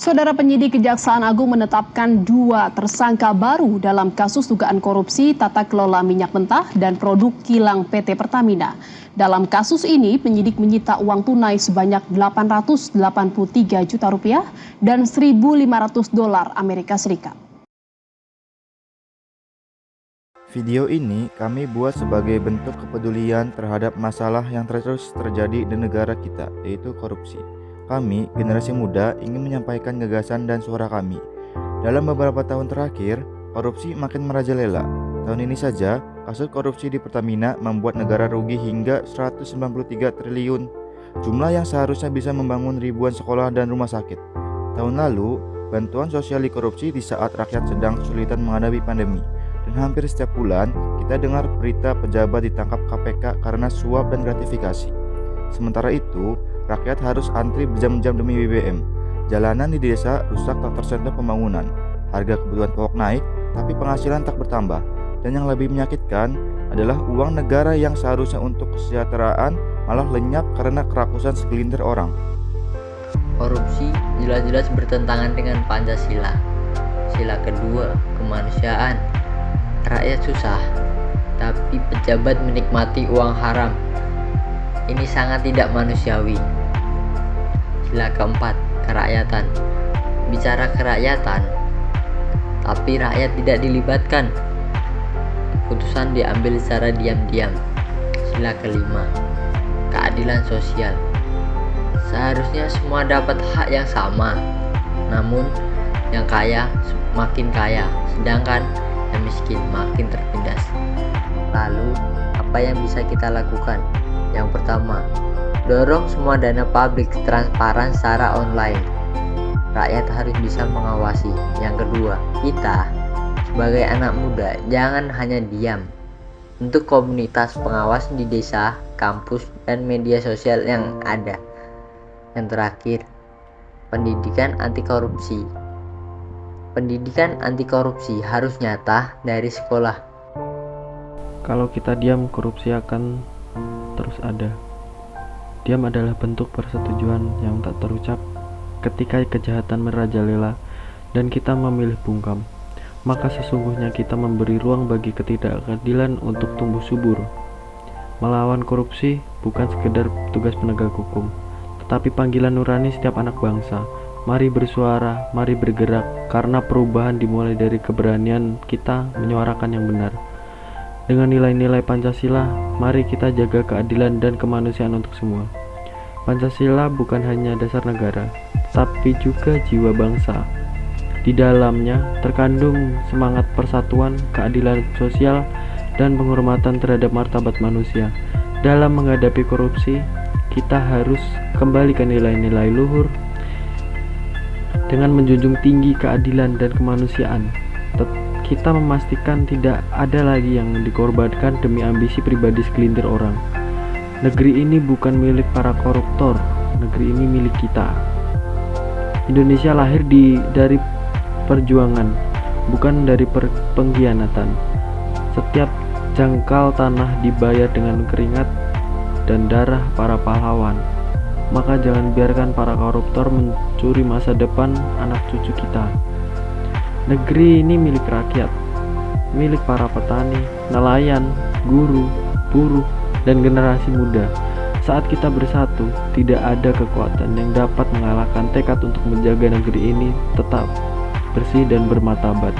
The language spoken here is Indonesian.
Saudara penyidik Kejaksaan Agung menetapkan 2 tersangka baru dalam kasus dugaan korupsi tata kelola minyak mentah dan produk kilang PT Pertamina. Dalam kasus ini, penyidik menyita uang tunai sebanyak 883 juta rupiah dan 1.500 dolar Amerika Serikat. Video ini kami buat sebagai bentuk kepedulian terhadap masalah yang terus terjadi di negara kita, yaitu korupsi. Kami, generasi muda, ingin menyampaikan gagasan dan suara kami. Dalam beberapa tahun terakhir, korupsi makin merajalela. Tahun ini saja, kasus korupsi di Pertamina membuat negara rugi hingga 193 triliun. Jumlah yang seharusnya bisa membangun ribuan sekolah dan rumah sakit. Tahun lalu, bantuan sosial dikorupsi di saat rakyat sedang kesulitan menghadapi pandemi. Dan hampir setiap bulan, kita dengar berita pejabat ditangkap KPK karena suap dan gratifikasi. Sementara itu, rakyat harus antri berjam-jam demi BBM. Jalanan di desa rusak tak tersentuh pembangunan. Harga kebutuhan pokok naik, tapi penghasilan tak bertambah. Dan yang lebih menyakitkan adalah uang negara yang seharusnya untuk kesejahteraan malah lenyap karena kerakusan segelintir orang. Korupsi jelas-jelas bertentangan dengan Pancasila. Sila kedua, kemanusiaan. Rakyat susah, tapi pejabat menikmati uang haram. Ini sangat tidak manusiawi. Sila keempat, kerakyatan. Bicara kerakyatan, tapi rakyat tidak dilibatkan. Keputusan diambil secara diam-diam. Sila kelima, keadilan sosial. Seharusnya semua dapat hak yang sama, namun yang kaya makin kaya, sedangkan yang miskin makin tertindas. Lalu, apa yang bisa kita lakukan? Yang pertama, dorong semua dana publik transparan secara online. Rakyat harus bisa mengawasi. Yang kedua, kita sebagai anak muda jangan hanya diam. Untuk komunitas pengawas di desa, kampus, dan media sosial yang ada. Yang terakhir, pendidikan anti korupsi. Pendidikan anti korupsi harus nyata dari sekolah. Kalau kita diam, korupsi akan terus ada. Diam adalah bentuk persetujuan yang tak terucap ketika kejahatan merajalela dan kita memilih bungkam. Maka sesungguhnya kita memberi ruang bagi ketidakadilan untuk tumbuh subur. Melawan korupsi bukan sekedar tugas penegak hukum, tetapi panggilan nurani setiap anak bangsa. Mari bersuara, mari bergerak, karena perubahan dimulai dari keberanian kita menyuarakan yang benar. Dengan nilai-nilai Pancasila, mari kita jaga keadilan dan kemanusiaan untuk semua. Pancasila bukan hanya dasar negara, tapi juga jiwa bangsa. Di dalamnya terkandung semangat persatuan, keadilan sosial, dan penghormatan terhadap martabat manusia. Dalam menghadapi korupsi, kita harus kembali ke nilai-nilai luhur dengan menjunjung tinggi keadilan dan kemanusiaan. Kita memastikan tidak ada lagi yang dikorbankan demi ambisi pribadi segelintir orang. Negeri ini bukan milik para koruptor, negeri ini milik kita. Indonesia lahir dari perjuangan, bukan dari pengkhianatan. Setiap jangkal tanah dibayar dengan keringat dan darah para pahlawan. Maka jangan biarkan para koruptor mencuri masa depan anak cucu kita. Negeri ini milik rakyat, milik para petani, nelayan, guru, buruh, dan generasi muda. Saat kita bersatu, tidak ada kekuatan yang dapat mengalahkan tekad untuk menjaga negeri ini tetap bersih dan bermartabat.